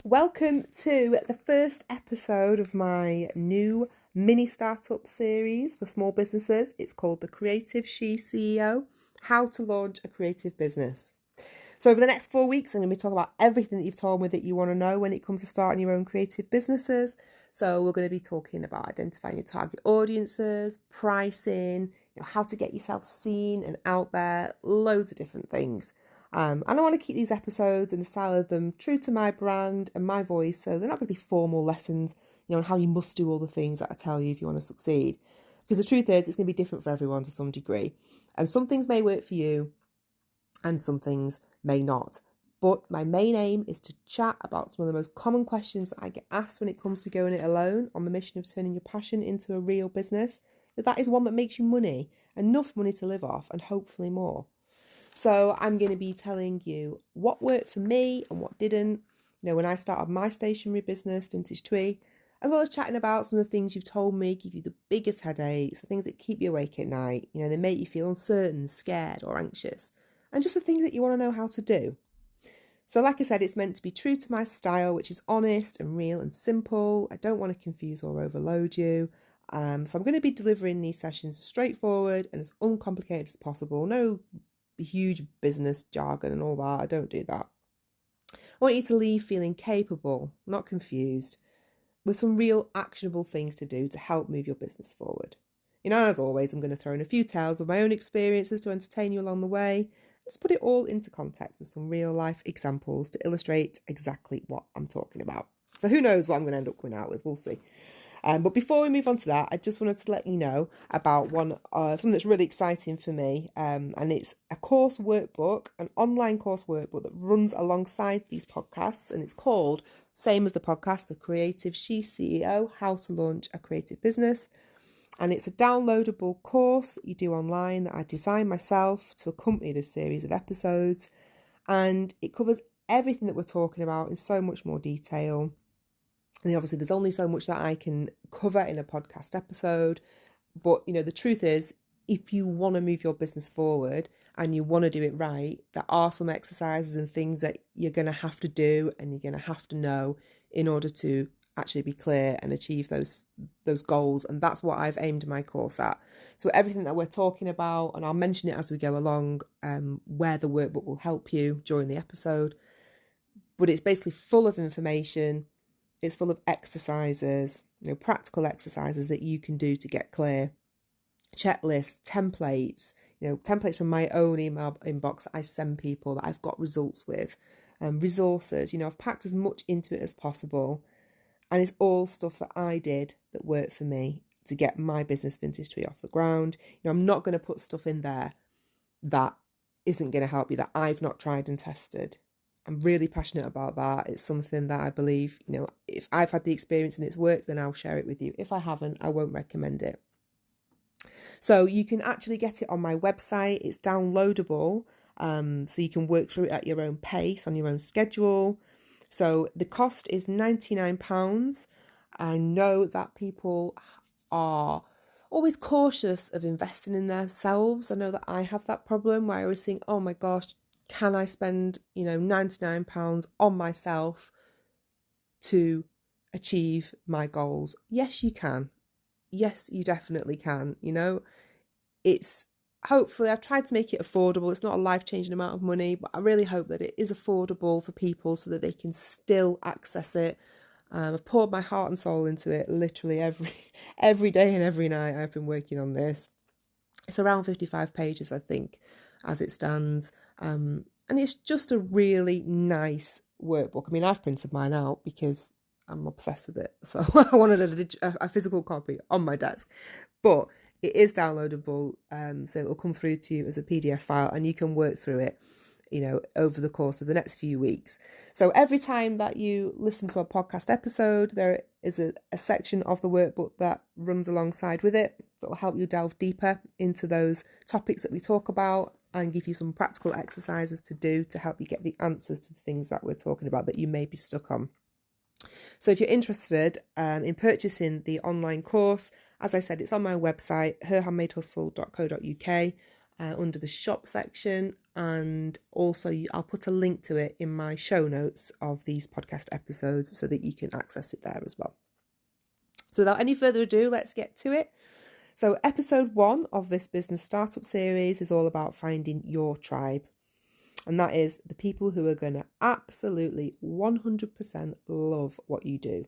Welcome to the first episode of my new mini startup series for small businesses. It's called the Creative SheCEO, How to Launch a Creative Business. So over the next 4 weeks, I'm going to be talking about everything that you've told me that you want to know when it comes to starting your own creative businesses. So we're going to be talking about identifying your target audiences, pricing, how to get yourself seen and out there, loads of different things. And I want to keep these episodes and the style of them true to my brand and my voice. So they're not going to be formal lessons, on how you must do all the things that I tell you if you want to succeed. Because the truth is, it's going to be different for everyone to some degree. And some things may work for you and some things may not. But my main aim is to chat about some of the most common questions that I get asked when it comes to going it alone on the mission of turning your passion into a real business. That is one that makes you money, enough money to live off, and hopefully more. So I'm going to be telling you what worked for me and what didn't, when I started my stationery business, Vintage Twee, as well as chatting about some of the things you've told me give you the biggest headaches, the things that keep you awake at night, they make you feel uncertain, scared or anxious, and just the things that you want to know how to do. So like I said, it's meant to be true to my style, which is honest and real and simple. I don't want to confuse or overload you. So I'm going to be delivering these sessions straightforward and as uncomplicated as possible. No huge business jargon and all that. I don't do that. I want you to leave feeling capable, not confused, with some real actionable things to do to help move your business forward. As always, I'm going to throw in a few tales of my own experiences to entertain you along the way. Let's put it all into context with some real life examples to illustrate exactly what I'm talking about. So who knows what I'm going to end up coming out with, we'll see. But before we move on to that, I just wanted to let you know about something that's really exciting for me. And it's a course workbook, an online course workbook that runs alongside these podcasts. And it's called, same as the podcast, the Creative SheCEO, How to Launch a Creative Business. And it's a downloadable course that you do online that I designed myself to accompany this series of episodes. And it covers everything that we're talking about in so much more detail. And obviously there's only so much that I can cover in a podcast episode. But, the truth is, if you want to move your business forward and you want to do it right, there are some exercises and things that you're going to have to do and you're going to have to know in order to actually be clear and achieve those goals. And that's what I've aimed my course at. So everything that we're talking about, and I'll mention it as we go along, where the workbook will help you during the episode. But it's basically full of information. It's full of exercises, practical exercises that you can do to get clear. Checklists, templates, templates from my own email inbox that I send people that I've got results with, resources. I've packed as much into it as possible. And it's all stuff that I did that worked for me to get my business Vintage Twee off the ground. I'm not going to put stuff in there that isn't going to help you, that I've not tried and tested. I'm really passionate about that. It's something that I believe, if I've had the experience and it's worked, then I'll share it with you. If I haven't, I won't recommend it. So you can actually get it on my website. It's downloadable. So you can work through it at your own pace, on your own schedule. So the cost is £99. I know that people are always cautious of investing in themselves. I know that I have that problem where I always think, oh my gosh, can I spend, £99 on myself to achieve my goals? Yes, you can. Yes, you definitely can. It's hopefully, I've tried to make it affordable. It's not a life-changing amount of money, but I really hope that it is affordable for people so that they can still access it. I've poured my heart and soul into it literally every day and every night. I've been working on this. It's around 55 pages, I think, as it stands. And it's just a really nice workbook. I mean, I've printed mine out because I'm obsessed with it. So I wanted a physical copy on my desk. But it is downloadable, so it will come through to you as a PDF file and you can work through it, over the course of the next few weeks. So every time that you listen to a podcast episode, there is a section of the workbook that runs alongside with it that will help you delve deeper into those topics that we talk about and give you some practical exercises to do to help you get the answers to the things that we're talking about that you may be stuck on. So if you're interested in purchasing the online course, as I said, it's on my website, herhandmadehustle.co.uk. under the shop section, and also I'll put a link to it in my show notes of these podcast episodes so that you can access it there as well. So without any further ado, let's get to it. So episode 1 of this business startup series is all about finding your tribe. And that is the people who are going to absolutely 100% love what you do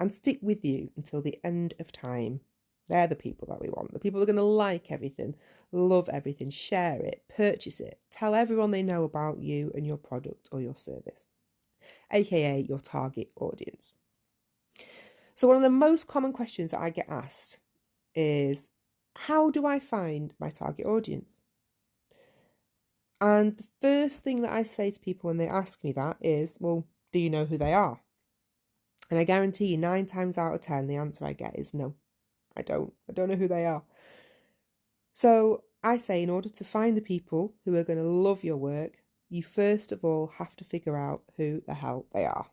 and stick with you until the end of time. They're the people that we want. The people who are going to like everything, love everything, share it, purchase it, tell everyone they know about you and your product or your service, aka your target audience. So one of the most common questions that I get asked is, how do I find my target audience? And the first thing that I say to people when they ask me that is, well, do you know who they are? And I guarantee you 9 times out of 10, the answer I get is no, I don't know who they are. So I say, in order to find the people who are going to love your work, you first of all have to figure out who the hell they are.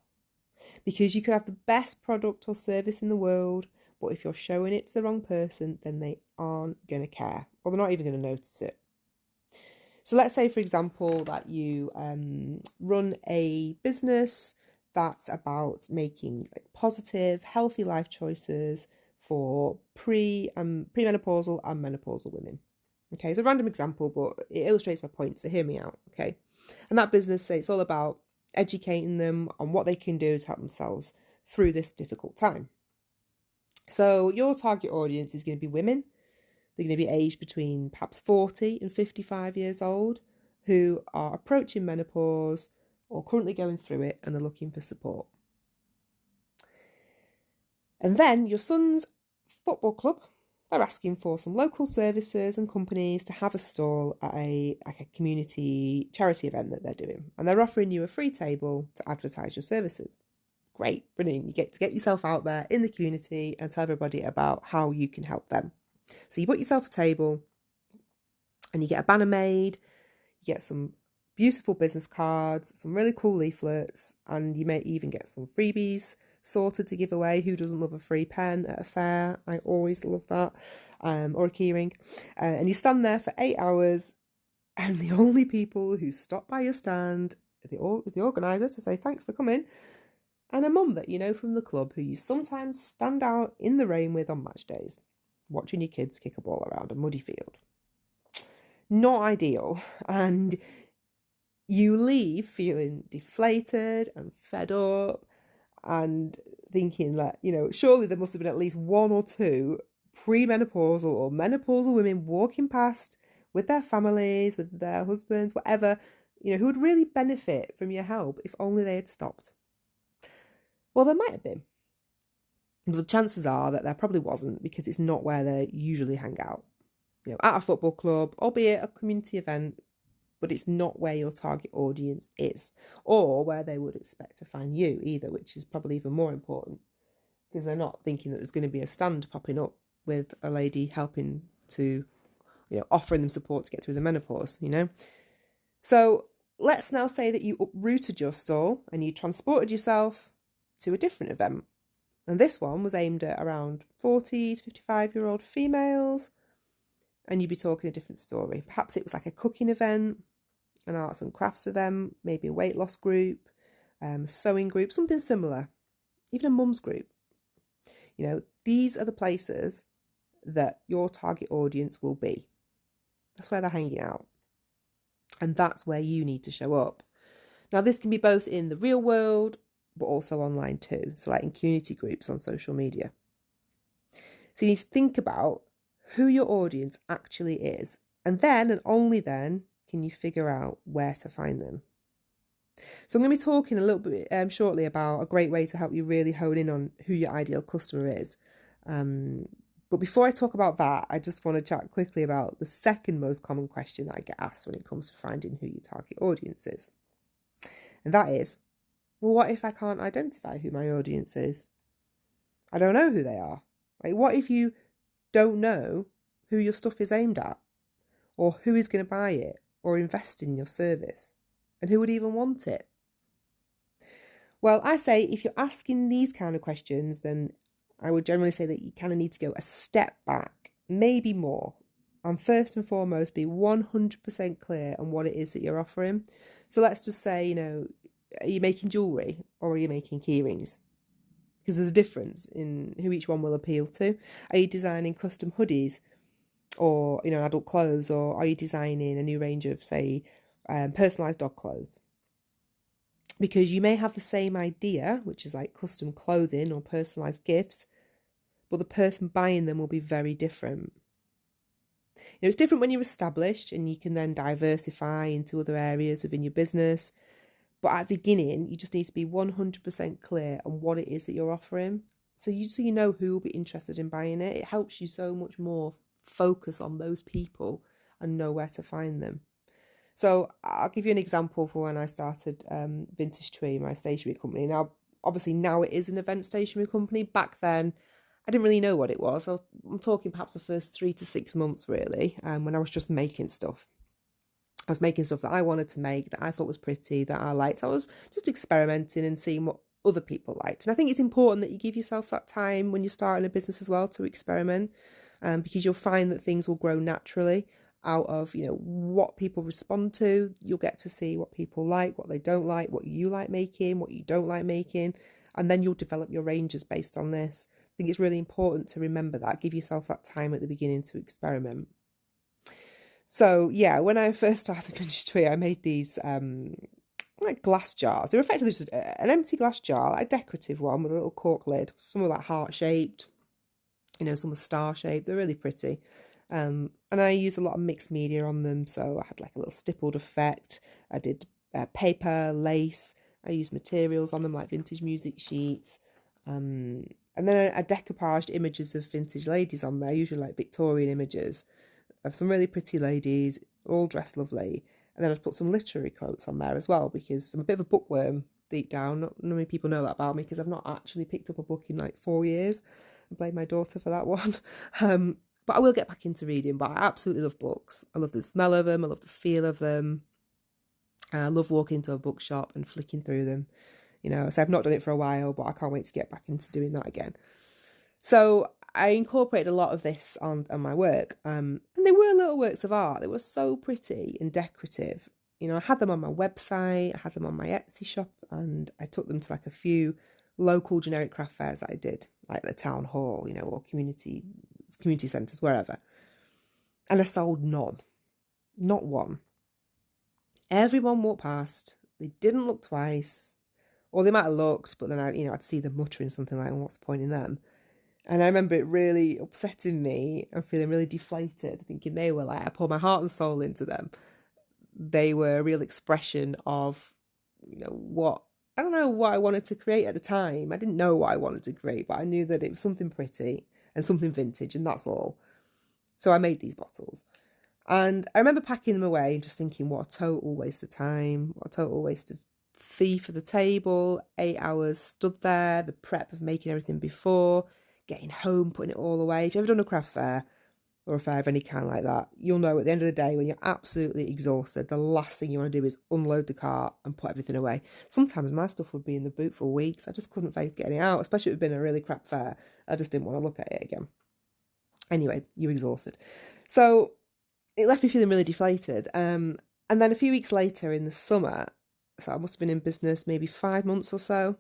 Because you could have the best product or service in the world, but if you're showing it to the wrong person, then they aren't going to care, or they're not even going to notice it. So let's say, for example, that you run a business that's about making positive, healthy life choices for premenopausal and menopausal women. Okay, it's a random example, but it illustrates my point, so hear me out, okay? And that business, say, it's all about educating them on what they can do to help themselves through this difficult time. So your target audience is going to be women. They're going to be aged between perhaps 40 and 55 years old, who are approaching menopause or currently going through it, and they're looking for support. And then your son's football club, they're asking for some local services and companies to have a stall at a community charity event that they're doing. And they're offering you a free table to advertise your services. Great, brilliant. You get to get yourself out there in the community and tell everybody about how you can help them. So you put yourself a table and you get a banner made, you get some beautiful business cards, some really cool leaflets, and you may even get some freebies sorted to give away. Who doesn't love a free pen at a fair? I always love that. Or a keyring. And you stand there for 8 hours, and the only people who stop by your stand is the organiser to say thanks for coming, and a mum that you know from the club who you sometimes stand out in the rain with on match days, watching your kids kick a ball around a muddy field. Not ideal. And you leave feeling deflated and fed up and thinking that, surely there must have been at least 1 or 2 premenopausal or menopausal women walking past with their families, with their husbands, whatever, who would really benefit from your help if only they had stopped. Well, there might have been. But the chances are that there probably wasn't, because it's not where they usually hang out. At a football club, albeit a community event, but it's not where your target audience is, or where they would expect to find you either, which is probably even more important, because they're not thinking that there's going to be a stand popping up with a lady helping to, offering them support to get through the menopause, So let's now say that you uprooted your stall and you transported yourself to a different event. And this one was aimed at around 40 to 55-year-old females, and you'd be talking a different story. Perhaps it was like a cooking event, an arts and crafts event, maybe a weight loss group, a sewing group, something similar, even a mum's group. These are the places that your target audience will be. That's where they're hanging out. And that's where you need to show up. Now, this can be both in the real world, but also online too. So like in community groups on social media. So you need to think about who your audience actually is. And then, and only then, can you figure out where to find them. So I'm going to be talking a little bit shortly about a great way to help you really hone in on who your ideal customer is. But before I talk about that, I just want to chat quickly about the second most common question that I get asked when it comes to finding who your target audience is. And that is, well, what if I can't identify who my audience is? I don't know who they are. Like, what if you don't know who your stuff is aimed at, or who is going to buy it or invest in your service, and who would even want it? Well, I say if you're asking these kind of questions, then I would generally say that you kind of need to go a step back, maybe more, And first and foremost, be 100% clear on what it is that you're offering. So let's just say, are you making jewellery or are you making key rings? Because there's a difference in who each one will appeal to. Are you designing custom hoodies or, adult clothes, or are you designing a new range of, say, personalised dog clothes? Because you may have the same idea, which is like custom clothing or personalised gifts, but the person buying them will be very different. It's different when you're established and you can then diversify into other areas within your business. But at the beginning, you just need to be 100% clear on what it is that you're offering. So you know who will be interested in buying it. It helps you so much more focus on those people and know where to find them. So I'll give you an example for when I started Vintage Tree, my stationery company. Now, obviously now it is an event stationery company. Back then, I didn't really know what it was. I'm talking perhaps the first 3 to 6 months, really, when I was just making stuff. I was making stuff that I wanted to make, that I thought was pretty, that I liked. I was just experimenting and seeing what other people liked. And I think it's important that you give yourself that time when you're starting a business as well to experiment, because you'll find that things will grow naturally out of, what people respond to. You'll get to see what people like, what they don't like, what you like making, what you don't like making, and then you'll develop your ranges based on this. I think it's really important to remember that. Give yourself that time at the beginning to experiment. So yeah, when I first started Vintage Tree, I made these like glass jars. They were effectively just an empty glass jar, like a decorative one with a little cork lid. Some were like heart-shaped, some were star-shaped. They're really pretty. And I used a lot of mixed media on them. So I had like a little stippled effect. I did paper, lace. I used materials on them like vintage music sheets. And then I decoupaged images of vintage ladies on there, usually like Victorian images of some really pretty ladies, all dressed lovely. And then I've put some literary quotes on there as well, because I'm a bit of a bookworm deep down. Not many people know that about me, because I've not actually picked up a book in like 4 years. I blame my daughter for that one. But I will get back into reading, but I absolutely love books. I love the smell of them. I love the feel of them. I love walking into a bookshop and flicking through them. So I've not done it for a while, but I can't wait to get back into doing that again. So I incorporated a lot of this on my work, and they were little works of art. They were so pretty and decorative. I had them on my website, I had them on my Etsy shop, and I took them to like a few local generic craft fairs that I did, like the town hall, or community centres, wherever. And I sold none, not one. Everyone walked past, they didn't look twice, or they might have looked, but then I'd see them muttering something like, what's the point in them? And I remember it really upsetting me and feeling really deflated, thinking they were like, I poured my heart and soul into them. They were a real expression of, what I wanted to create at the time. I didn't know what I wanted to create, but I knew that it was something pretty and something vintage, and that's all. So I made these bottles. And I remember packing them away and just thinking, what a total waste of time, what a total waste of fee for the table. 8 hours stood there, the prep of making everything before, getting home, putting it all away. If you've ever done a craft fair or a fair of any kind like that, you'll know at the end of the day, when you're absolutely exhausted, the last thing you want to do is unload the cart and put everything away. Sometimes my stuff would be in the boot for weeks. I just couldn't face getting it out, especially if it had been a really crap fair. I just didn't want to look at it again. Anyway, you're exhausted. So it left me feeling really deflated. And then a few weeks later in the summer, so I must have been in business maybe 5 months or so,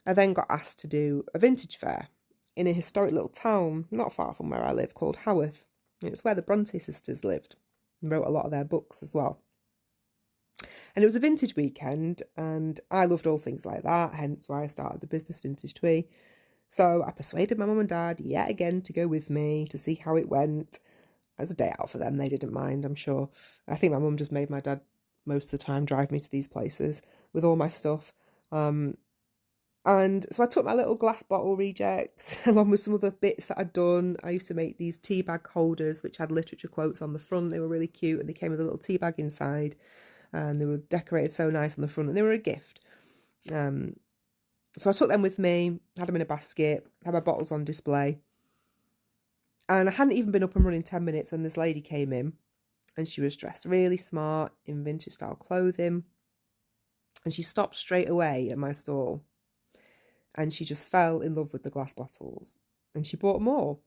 I then got asked to do a vintage fair in a historic little town not far from where I live called Haworth. It's where the Bronte sisters lived and wrote a lot of their books as well. And it was a vintage weekend, and I loved all things like that, hence why I started the business Vintage Tree. So I persuaded my mum and dad yet again to go with me to see how it went. It was a day out for them, they didn't mind, I'm sure. I think my mum just made my dad most of the time drive me to these places with all my stuff. And so I took my little glass bottle rejects along with some other bits that I'd done. I used to make these tea bag holders which had literature quotes on the front. They were really cute, and they came with a little tea bag inside, and they were decorated so nice on the front, and they were a gift. So I took them with me, had them in a basket, had my bottles on display. And I hadn't even been up and running 10 minutes when this lady came in, and she was dressed really smart in vintage style clothing. And she stopped straight away at my stall, and she just fell in love with the glass bottles, and she bought more.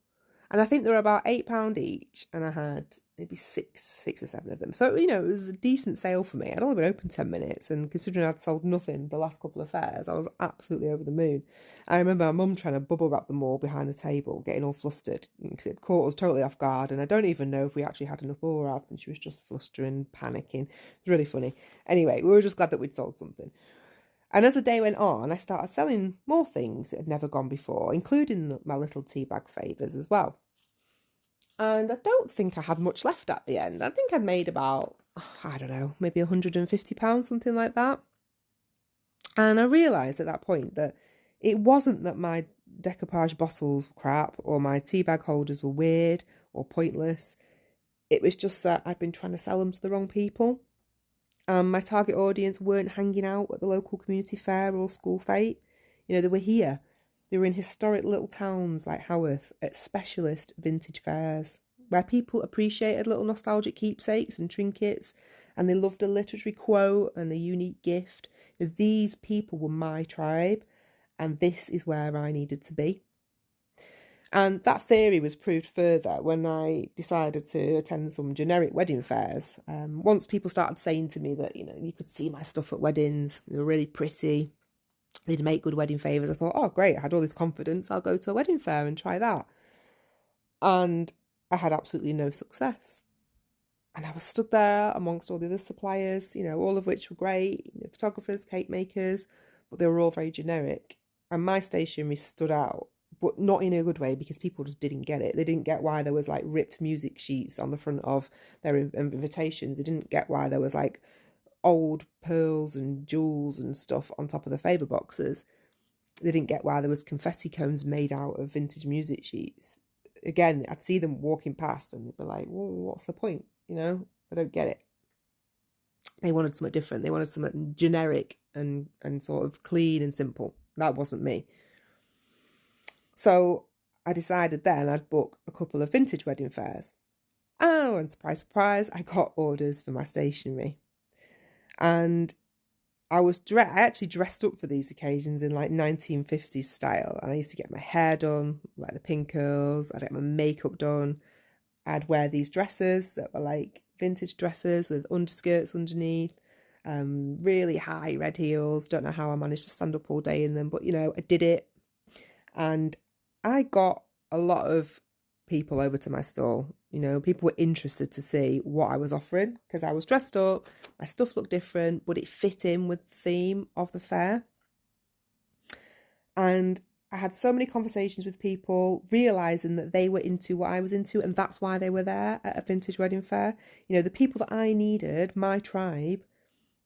And I think they were about £8 each, and I had maybe six or seven of them. So, it was a decent sale for me. I'd only been open 10 minutes, and considering I'd sold nothing the last couple of fairs, I was absolutely over the moon. I remember my mum trying to bubble wrap them all behind the table, getting all flustered, because it caught us totally off guard, and I don't even know if we actually had enough bubble wrap, and she was just flustering, panicking. It was really funny. Anyway, we were just glad that we'd sold something. And as the day went on, I started selling more things that had never gone before, including my little tea bag favours as well. And I don't think I had much left at the end. I think I'd made about, I don't know, maybe £150, something like that. And I realised at that point that it wasn't that my decoupage bottles were crap or my tea bag holders were weird or pointless. It was just that I'd been trying to sell them to the wrong people. My target audience weren't hanging out at the local community fair or school fete. They were here. They were in historic little towns like Haworth at specialist vintage fairs where people appreciated little nostalgic keepsakes and trinkets, and they loved a literary quote and a unique gift. These people were my tribe, and this is where I needed to be. And that theory was proved further when I decided to attend some generic wedding fairs. Once people started saying to me that, you could see my stuff at weddings, they were really pretty, they'd make good wedding favours, I thought, oh, great, I had all this confidence, I'll go to a wedding fair and try that. And I had absolutely no success. And I was stood there amongst all the other suppliers, all of which were great, photographers, cake makers, but they were all very generic. And my stationery stood out, but not in a good way, because people just didn't get it. They didn't get why there was like ripped music sheets on the front of their invitations. They didn't get why there was like old pearls and jewels and stuff on top of the favour boxes. They didn't get why there was confetti cones made out of vintage music sheets. Again, I'd see them walking past and they'd be like, well, what's the point? I don't get it. They wanted something different. They wanted something generic and sort of clean and simple. That wasn't me. So I decided then I'd book a couple of vintage wedding fairs. Oh, and surprise, surprise, I got orders for my stationery. And I actually dressed up for these occasions in like 1950s style. And I used to get my hair done, like the pin curls. I'd get my makeup done. I'd wear these dresses that were like vintage dresses with underskirts underneath, really high red heels. Don't know how I managed to stand up all day in them, but I did it. And I got a lot of people over to my stall. People were interested to see what I was offering because I was dressed up, my stuff looked different, but it fit in with the theme of the fair. And I had so many conversations with people, realising that they were into what I was into, and that's why they were there at a vintage wedding fair. The people that I needed, my tribe,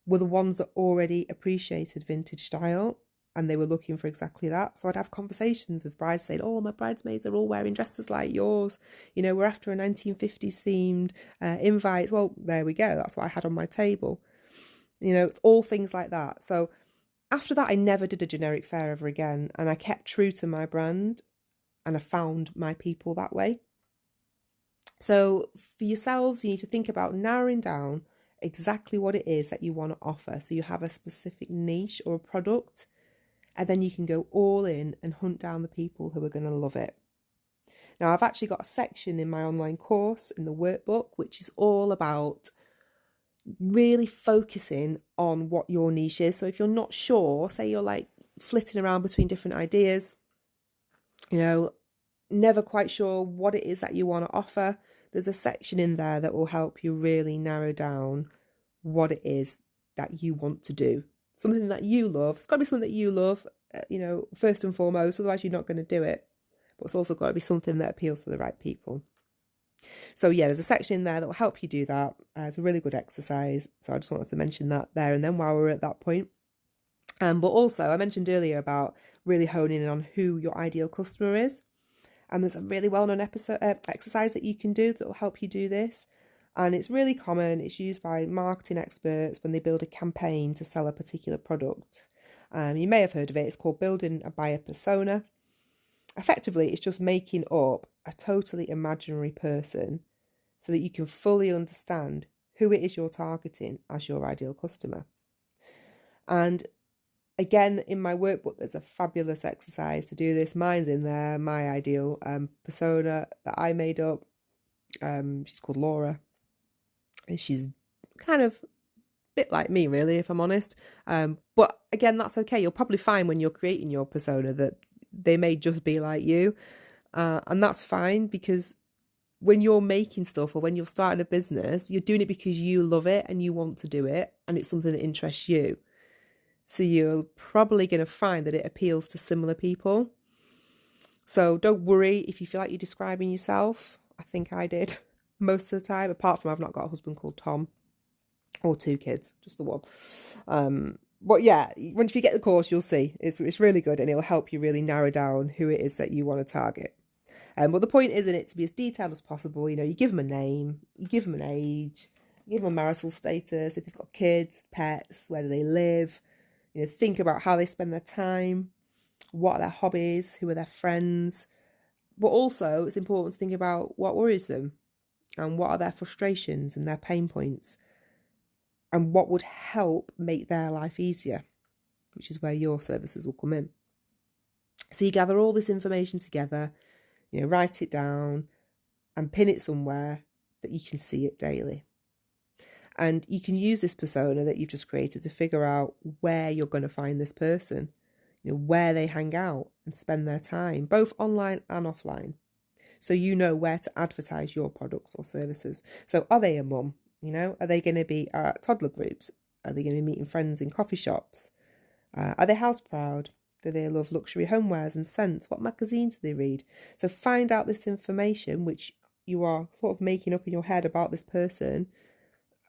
were the ones that already appreciated vintage style, and they were looking for exactly that. So I'd have conversations with brides saying, oh, my bridesmaids are all wearing dresses like yours. We're after a 1950s themed invite. Well, there we go. That's what I had on my table. It's all things like that. So after that, I never did a generic fair ever again. And I kept true to my brand, and I found my people that way. So for yourselves, you need to think about narrowing down exactly what it is that you want to offer. So you have a specific niche or a product, and then you can go all in and hunt down the people who are going to love it. Now, I've actually got a section in my online course in the workbook, which is all about really focusing on what your niche is. So if you're not sure, say you're like flitting around between different ideas, never quite sure what it is that you want to offer, there's a section in there that will help you really narrow down what it is that you want to do. Something that you love. It's got to be something that you love, first and foremost, otherwise you're not going to do it. But it's also got to be something that appeals to the right people. So yeah, there's a section in there that will help you do that. It's a really good exercise. So I just wanted to mention that there and then while we're at that point. But also, I mentioned earlier about really honing in on who your ideal customer is. And there's a really well-known exercise that you can do that will help you do this. And it's really common. It's used by marketing experts when they build a campaign to sell a particular product. You may have heard of it. It's called building a buyer persona. Effectively, it's just making up a totally imaginary person so that you can fully understand who it is you're targeting as your ideal customer. And Again, in my workbook, there's a fabulous exercise to do this. Mine's in there, my ideal persona that I made up. She's called Laura, and she's kind of a bit like me, really, if I'm honest. But again, that's okay. You'll probably find when you're creating your persona that they may just be like you. And that's fine, because when you're making stuff or when you're starting a business, you're doing it because you love it and you want to do it, and it's something that interests you. So you're probably going to find that it appeals to similar people. So don't worry if you feel like you're describing yourself. I think I did most of the time, apart from I've not got a husband called Tom or 2 kids, just the one. But yeah, once you get the course, you'll see it's really good, and it'll help you really narrow down who it is that you want to target. But the point isn't it to be as detailed as possible. You give them a name, you give them an age, you give them a marital status, if they've got kids, pets, where do they live. Think about how they spend their time, what are their hobbies, who are their friends. But also, it's important to think about what worries them and what are their frustrations and their pain points and what would help make their life easier, which is where your services will come in. So you gather all this information together, write it down and pin it somewhere that you can see it daily. And you can use this persona that you've just created to figure out where you're going to find this person, where they hang out and spend their time, both online and offline. So you know where to advertise your products or services. So are they a mum? Are they going to be at toddler groups? Are they going to be meeting friends in coffee shops? Are they house proud? Do they love luxury homewares and scents? What magazines do they read? So find out this information, which you are sort of making up in your head about this person,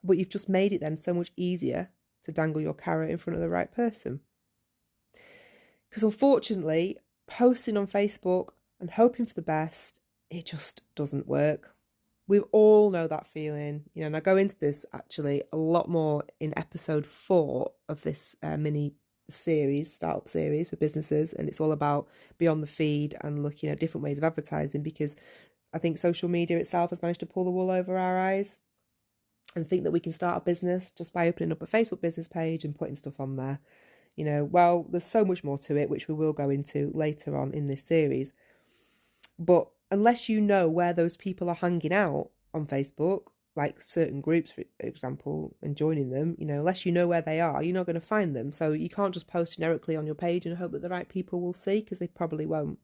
but you've just made it then so much easier to dangle your carrot in front of the right person. Because unfortunately, posting on Facebook and hoping for the best, it just doesn't work. We all know that feeling, and I go into this actually a lot more in episode 4 of this mini series, startup series for businesses, and it's all about beyond the feed and looking at different ways of advertising, because I think social media itself has managed to pull the wool over our eyes and think that we can start a business just by opening up a Facebook business page and putting stuff on there. Well, there's so much more to it, which we will go into later on in this series. But unless you know where those people are hanging out on Facebook, like certain groups, for example, and joining them, unless you know where they are, you're not going to find them. So you can't just post generically on your page and hope that the right people will see, because they probably won't.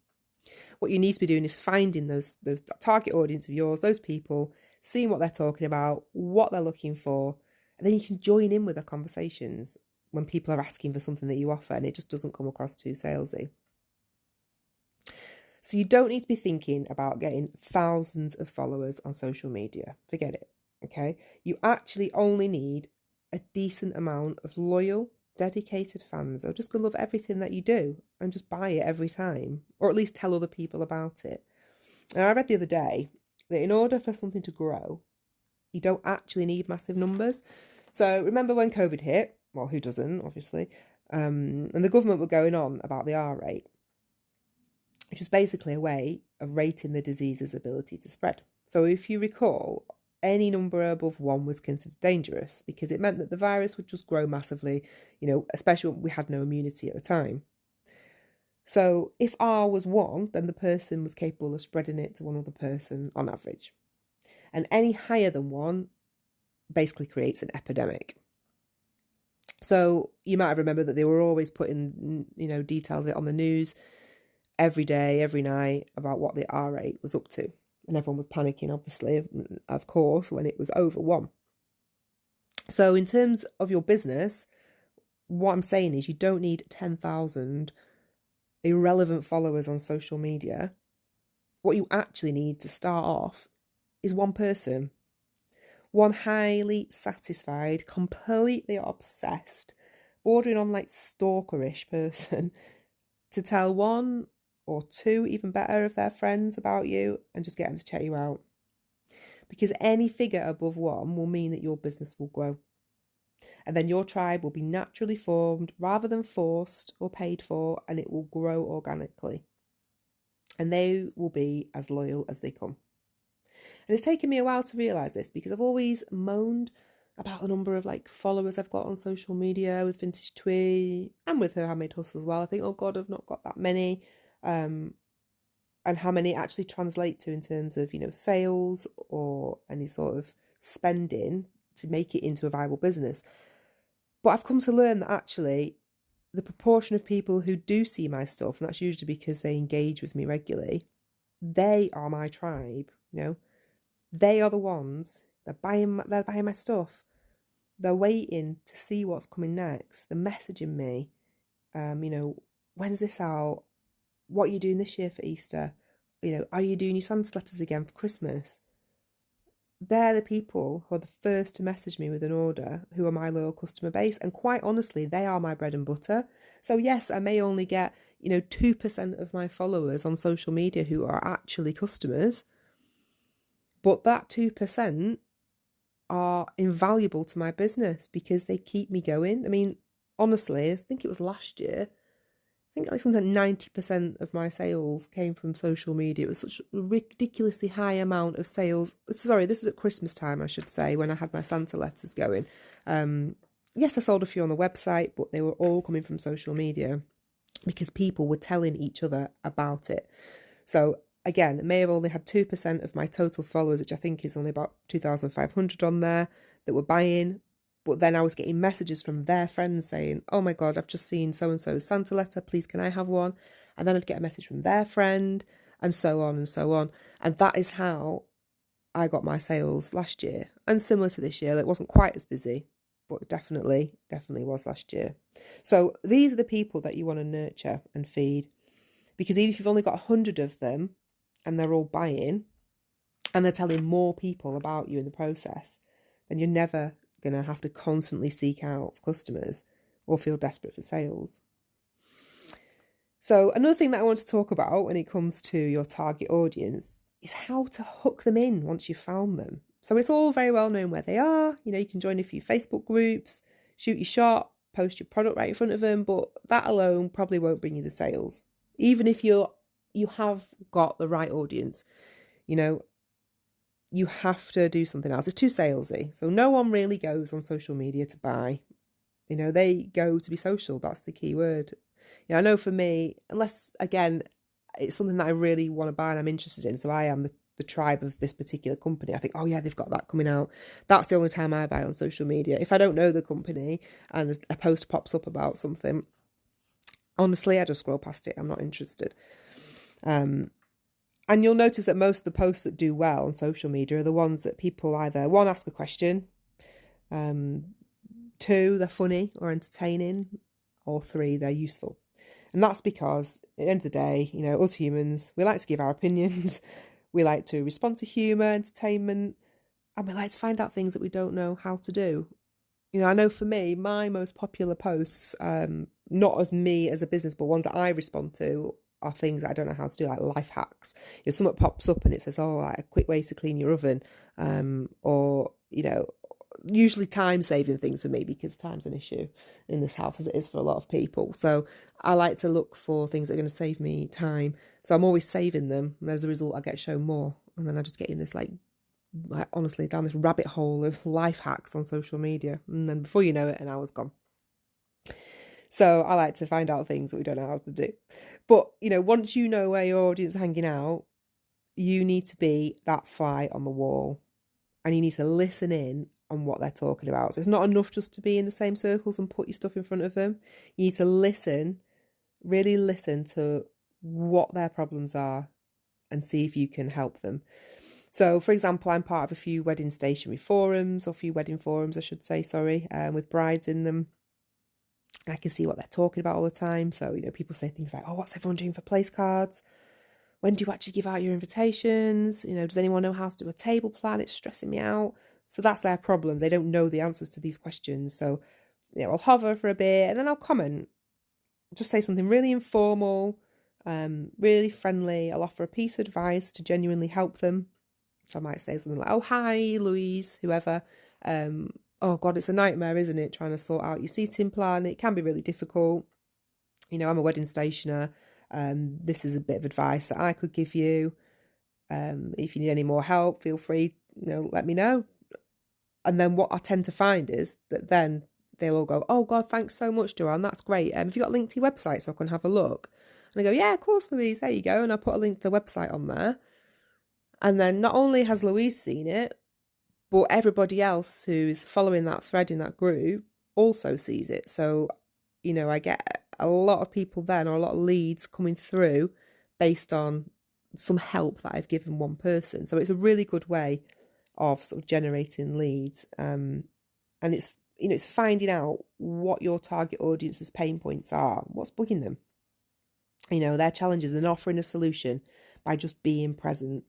What you need to be doing is finding those target audience of yours, those people, seeing what they're talking about, what they're looking for, and then you can join in with the conversations when people are asking for something that you offer and it just doesn't come across too salesy. So you don't need to be thinking about getting thousands of followers on social media. Forget it, okay? You actually only need a decent amount of loyal, dedicated fans who are just going to love everything that you do and just buy it every time, or at least tell other people about it. And I read the other day that in order for something to grow, you don't actually need massive numbers. So remember when COVID hit? Well, who doesn't, obviously? And the government were going on about the R rate, which was basically a way of rating the disease's ability to spread. So if you recall, any number above 1 was considered dangerous because it meant that the virus would just grow massively, especially when we had no immunity at the time. So if R was 1, then the person was capable of spreading it to one other person on average. And any higher than 1 basically creates an epidemic. So you might have remembered that they were always putting, details of it on the news every day, every night about what the R rate was up to. And everyone was panicking, obviously, of course, when it was over 1. So in terms of your business, what I'm saying is you don't need 10,000 irrelevant followers on social media. What you actually need to start off is one person. One highly satisfied, completely obsessed, bordering on like stalkerish person to tell 1 or 2, even better, of their friends about you and just get them to check you out. Because any figure above 1 will mean that your business will grow. And then your tribe will be naturally formed rather than forced or paid for, and it will grow organically. And they will be as loyal as they come. And it's taken me a while to realise this, because I've always moaned about the number of like followers I've got on social media with Vintage Twee and with her Handmade Hustle as well. I think, oh God, I've not got that many. And how many actually translate to in terms of, sales or any sort of spending to make it into a viable business. But I've come to learn that actually the proportion of people who do see my stuff, and that's usually because they engage with me regularly, they are my tribe, They are the ones, they're buying my stuff. They're waiting to see what's coming next. They're messaging me, when's this out? What are you doing this year for Easter? Are you doing your Santa letters again for Christmas? They're the people who are the first to message me with an order, who are my loyal customer base. And quite honestly, they are my bread and butter. So yes, I may only get, 2% of my followers on social media who are actually customers. But that 2% are invaluable to my business because they keep me going. I mean, honestly, I think it was last year, I think like something like 90% of my sales came from social media. It was such a ridiculously high amount of sales. Sorry, this was at Christmas time, I should say, when I had my Santa letters going. Yes, I sold a few on the website, but they were all coming from social media because people were telling each other about it. So again, it may have only had 2% of my total followers, which I think is only about 2,500 on there, that were buying. But then I was getting messages from their friends saying, oh my God, I've just seen so-and-so's Santa letter, please can I have one? And then I'd get a message from their friend and so on and so on. And that is how I got my sales last year. And similar to this year, it wasn't quite as busy, but definitely was last year. So these are the people that you want to nurture and feed. Because even if you've only got 100 of them and they're all buying and they're telling more people about you in the process, then you're never going to have to constantly seek out customers or feel desperate for sales. So another thing that I want to talk about when it comes to your target audience is how to hook them in once you've found them. So it's all very well known where they are. You can join a few Facebook groups, shoot your shot, post your product right in front of them, but that alone probably won't bring you the sales. Even if you have got the right audience, you have to do something else. It's too salesy. So no one really goes on social media to buy. They go to be social. That's the key word. I know for me, unless, again, it's something that I really want to buy and I'm interested in. So I am the tribe of this particular company. I think, oh yeah, they've got that coming out. That's the only time I buy on social media. If I don't know the company and a post pops up about something, honestly, I just scroll past it. I'm not interested. And you'll notice that most of the posts that do well on social media are the ones that people either, one, ask a question, two, they're funny or entertaining, or three, they're useful. And that's because at the end of the day, us humans, we like to give our opinions, we like to respond to humour, entertainment, and we like to find out things that we don't know how to do. I know for me, my most popular posts, not as me as a business, but ones that I respond to, are things that I don't know how to do, like life hacks. Something pops up and it says, oh, like a quick way to clean your oven, or usually time-saving things for me, because time's an issue in this house, as it is for a lot of people. So I like to look for things that are going to save me time. So I'm always saving them, and as a result, I get shown more. And then I just get in this, honestly, down this rabbit hole of life hacks on social media. And then before you know it, an hour's gone. So I like to find out things that we don't know how to do. But, once you know where your audience is hanging out, you need to be that fly on the wall, and you need to listen in on what they're talking about. So it's not enough just to be in the same circles and put your stuff in front of them. You need to listen, really listen to what their problems are and see if you can help them. So, for example, I'm part of a few wedding stationery forums, or a few wedding forums, I should say, with brides in them. And I can see what they're talking about all the time. So, people say things like, oh, what's everyone doing for place cards? When do you actually give out your invitations? Does anyone know how to do a table plan? It's stressing me out. So that's their problem. They don't know the answers to these questions. So, I'll hover for a bit and then I'll comment. Just say something really informal, really friendly. I'll offer a piece of advice to genuinely help them. So I might say something like, oh, hi, Louise, whoever. Oh God, it's a nightmare, isn't it? Trying to sort out your seating plan. It can be really difficult. I'm a wedding stationer. This is a bit of advice that I could give you. If you need any more help, feel free, let me know. And then what I tend to find is that then they'll all go, oh God, thanks so much, Joanne, that's great. Have you got a link to your website so I can have a look? And I go, yeah, of course, Louise, there you go. And I put a link to the website on there. And then not only has Louise seen it, but everybody else who's following that thread in that group also sees it. So, I get a lot of people then, or a lot of leads coming through based on some help that I've given one person. So it's a really good way of sort of generating leads. And it's finding out what your target audience's pain points are, what's bugging them, their challenges, and offering a solution by just being present.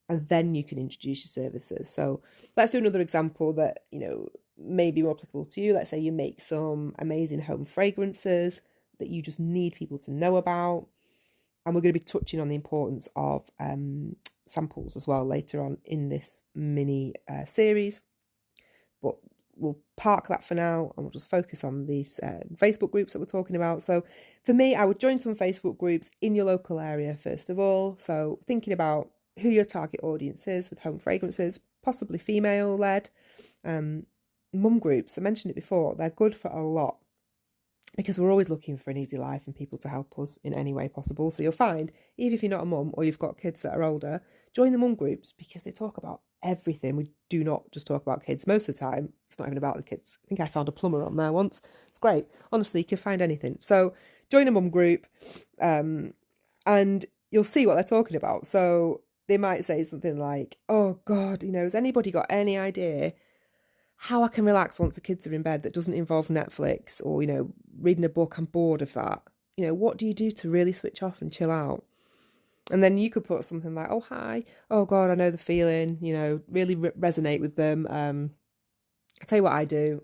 And then you can introduce your services. So let's do another example that, may be more applicable to you. Let's say you make some amazing home fragrances that you just need people to know about. And we're going to be touching on the importance of samples as well later on in this mini series. But we'll park that for now and we'll just focus on these Facebook groups that we're talking about. So for me, I would join some Facebook groups in your local area, first of all. So thinking about who your target audience is with home fragrances, possibly female-led. Mum groups, I mentioned it before, they're good for a lot because we're always looking for an easy life and people to help us in any way possible. So you'll find, even if you're not a mum or you've got kids that are older, join the mum groups because they talk about everything. We do not just talk about kids. Most of the time, it's not even about the kids. I think I found a plumber on there once. It's great. Honestly, you can find anything. So join a mum group and you'll see what they're talking about. So they might say something like, oh God, has anybody got any idea how I can relax once the kids are in bed that doesn't involve Netflix or, reading a book? I'm bored of that. What do you do to really switch off and chill out? And then you could put something like, oh, hi, oh God, I know the feeling, really resonate with them. I tell you what I do.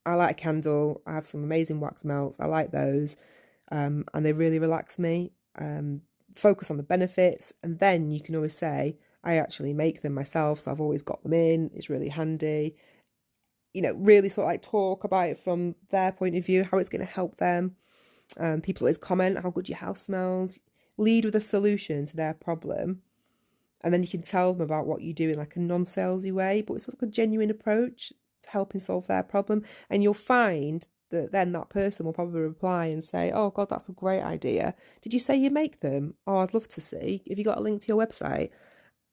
I light a candle. I have some amazing wax melts. I like those. And they really relax me. Focus on the benefits. And then you can always say, I actually make them myself. So I've always got them in. It's really handy. Really sort of like talk about it from their point of view, how it's going to help them. People always comment how good your house smells. Lead with a solution to their problem. And then you can tell them about what you do in like a non-salesy way, but it's like a genuine approach to helping solve their problem. And you'll find that then that person will probably reply and say, oh God, that's a great idea. Did you say you make them? Oh, I'd love to see. Have you got a link to your website?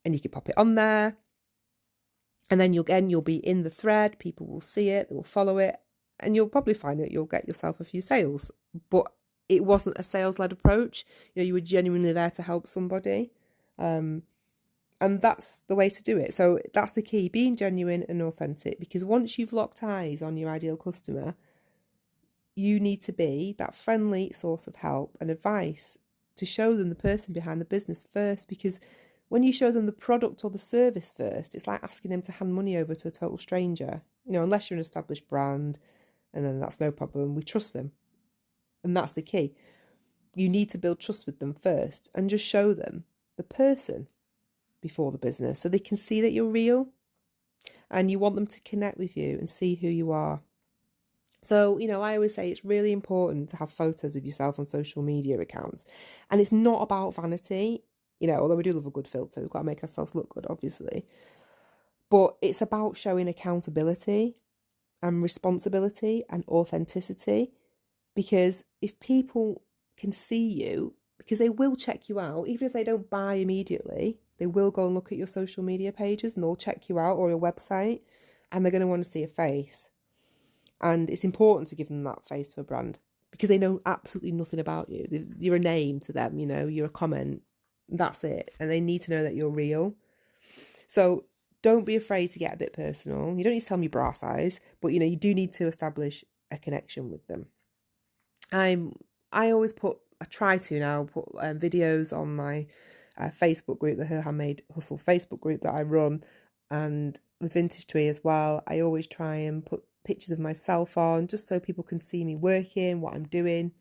And you can pop it on there. And then you'll be in the thread. People will see it, they will follow it, and you'll probably find that you'll get yourself a few sales. But it wasn't a sales-led approach. You were genuinely there to help somebody. And that's the way to do it. So that's the key, being genuine and authentic, because once you've locked eyes on your ideal customer, you need to be that friendly source of help and advice to show them the person behind the business first, because when you show them the product or the service first, it's like asking them to hand money over to a total stranger. Unless you're an established brand, and then that's no problem. We trust them. And that's the key. You need to build trust with them first and just show them the person before the business so they can see that you're real, and you want them to connect with you and see who you are. So, I always say it's really important to have photos of yourself on social media accounts. And it's not about vanity. Although we do love a good filter, we've got to make ourselves look good, obviously. But it's about showing accountability and responsibility and authenticity. Because if people can see you, because they will check you out, even if they don't buy immediately, they will go and look at your social media pages and they'll check you out, or your website, and they're going to want to see a face. And it's important to give them that face to a brand because they know absolutely nothing about you. You're a name to them, you're a comment. That's it. And they need to know that you're real. So don't be afraid to get a bit personal. You don't need to tell them your bra size, but you do need to establish a connection with them. I try to now put videos on my Facebook group, the Her Handmade Hustle Facebook group that I run, and with Vintage Twee as well. I always try and put pictures of myself on just so people can see me working, what I'm doing.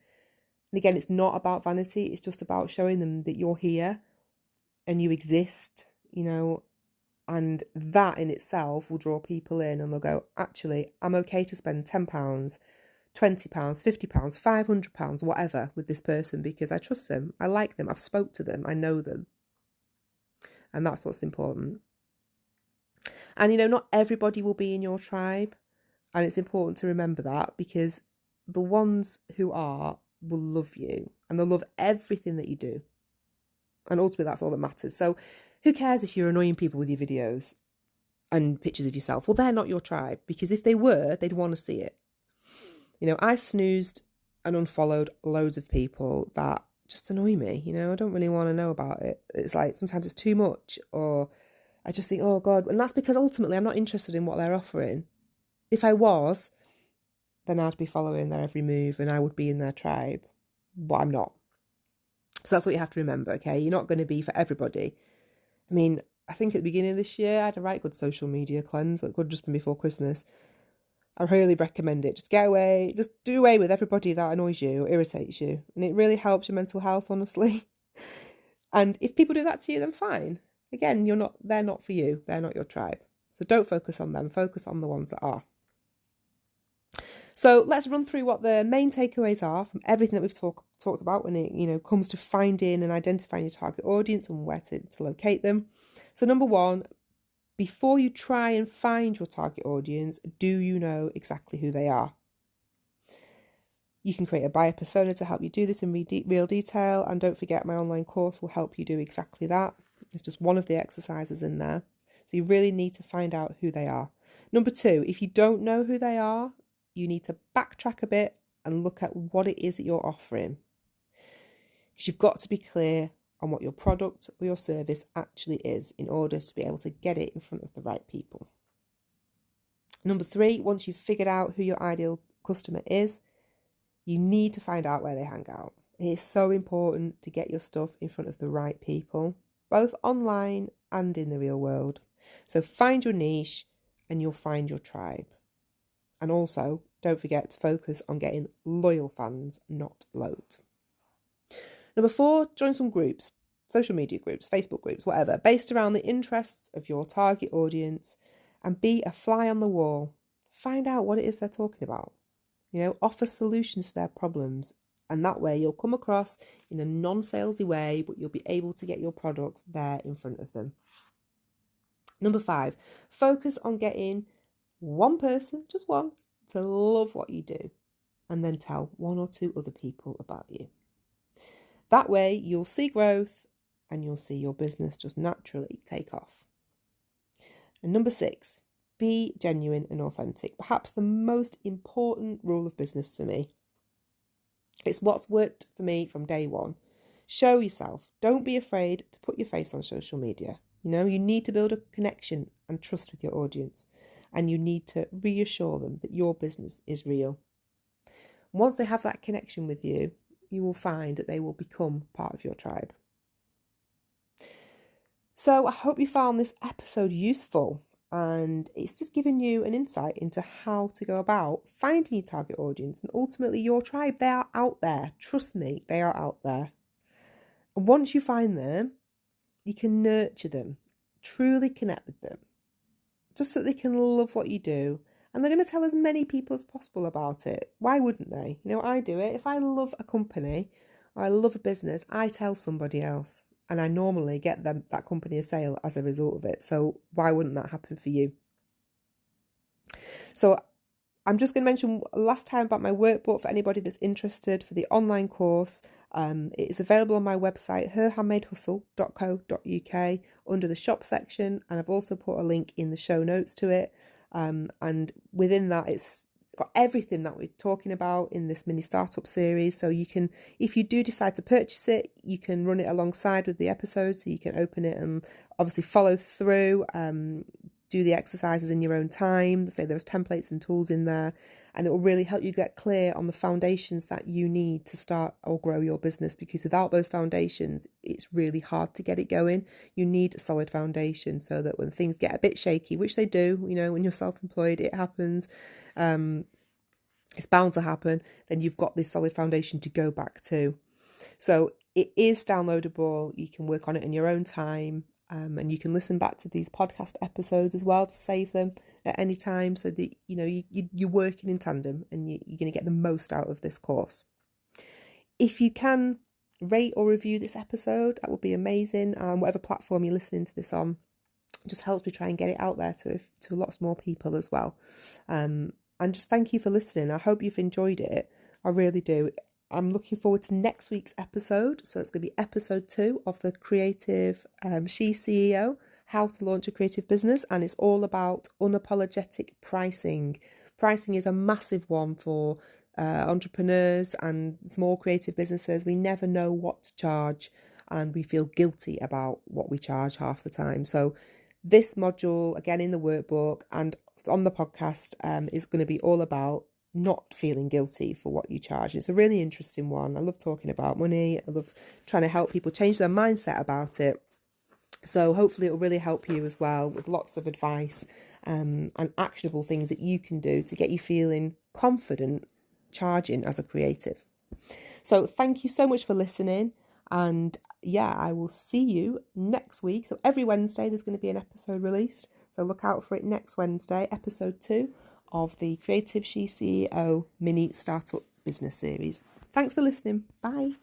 And again, it's not about vanity. It's just about showing them that you're here and you exist, and that in itself will draw people in, and they'll go, actually, I'm okay to spend £10, £20, £50, £500, whatever with this person because I trust them. I like them. I've spoke to them. I know them. And that's what's important. And, not everybody will be in your tribe. And it's important to remember that, because the ones who are will love you and they'll love everything that you do. And ultimately, that's all that matters. So who cares if you're annoying people with your videos and pictures of yourself? Well, they're not your tribe, because if they were, they'd want to see it. I've snoozed and unfollowed loads of people that just annoy me. I don't really want to know about it. It's like sometimes it's too much, or I just think, oh God. And that's because ultimately I'm not interested in what they're offering. If I was, then I'd be following their every move and I would be in their tribe. But I'm not. So that's what you have to remember, okay? You're not going to be for everybody. I mean, I think at the beginning of this year, I had a right good social media cleanse. It could have just been before Christmas. I really recommend it. Just get away, just do away with everybody that annoys you or irritates you. And it really helps your mental health, honestly. And if people do that to you, then fine. Again, they're not for you. They're not your tribe. So don't focus on them. Focus on the ones that are. So let's run through what the main takeaways are from everything that we've talked about when it comes to finding and identifying your target audience and where to locate them. So number one, before you try and find your target audience, do you know exactly who they are? You can create a buyer persona to help you do this in real detail. And don't forget, my online course will help you do exactly that. It's just one of the exercises in there. So you really need to find out who they are. Number two, if you don't know who they are, you need to backtrack a bit and look at what it is that you're offering. Because you've got to be clear on what your product or your service actually is in order to be able to get it in front of the right people. Number three, once you've figured out who your ideal customer is, you need to find out where they hang out. It is so important to get your stuff in front of the right people, both online and in the real world. So find your niche and you'll find your tribe. And also, don't forget to focus on getting loyal fans, not loads. Number four, join some groups, social media groups, Facebook groups, whatever, based around the interests of your target audience, and be a fly on the wall. Find out what it is they're talking about. Offer solutions to their problems. And that way you'll come across in a non-salesy way, but you'll be able to get your products there in front of them. Number five, focus on getting one person, just one, to love what you do, and then tell one or two other people about you. That way you'll see growth and you'll see your business just naturally take off. And number six, be genuine and authentic. Perhaps the most important rule of business for me. It's what's worked for me from day one. Show yourself. Don't be afraid to put your face on social media. You need to build a connection and trust with your audience. And you need to reassure them that your business is real. Once they have that connection with you, you will find that they will become part of your tribe. So I hope you found this episode useful, and it's just given you an insight into how to go about finding your target audience and ultimately your tribe. They are out there. Trust me, they are out there. And once you find them, you can nurture them, truly connect with them, just so they can love what you do. And they're going to tell as many people as possible about it. Why wouldn't they? I do it. If I love a company or I love a business, I tell somebody else. And I normally get that company a sale as a result of it. So why wouldn't that happen for you? So I'm just going to mention last time about my workbook for anybody that's interested for the online course. It is available on my website, herhandmadehustle.co.uk, under the shop section. And I've also put a link in the show notes to it. And within that, it's got everything that we're talking about in this mini startup series. So you can, if you do decide to purchase it, you can run it alongside with the episode. So you can open it and obviously follow through, do the exercises in your own time. Say there's templates and tools in there, and it will really help you get clear on the foundations that you need to start or grow your business, because without those foundations, it's really hard to get it going. You need a solid foundation so that when things get a bit shaky, which they do, when you're self-employed, it happens. It's bound to happen. Then you've got this solid foundation to go back to. So it is downloadable. You can work on it in your own time. And you can listen back to these podcast episodes as well to save them at any time, so that you're working in tandem and you're going to get the most out of this course. If you can rate or review this episode, that would be amazing. Whatever platform you're listening to this on, It just helps me try and get it out there to lots more people as well. And just thank you for listening. I hope you've enjoyed it. I really do. I'm looking forward to next week's episode. So it's going to be episode 2 of the Creative SheCEO, how to launch a creative business. And it's all about unapologetic pricing. Pricing is a massive one for entrepreneurs and small creative businesses. We never know what to charge and we feel guilty about what we charge half the time. So this module, again in the workbook and on the podcast, is going to be all about not feeling guilty for what you charge. It's a really interesting one. I love talking about money. I love trying to help people change their mindset about it. So hopefully it will really help you as well, with lots of advice and actionable things that you can do to get you feeling confident charging as a creative. So thank you so much for listening. And yeah, I will see you next week. So every Wednesday there's going to be an episode released. So look out for it next Wednesday, episode 2 of the Creative SheCEO mini startup business series. Thanks for listening. Bye.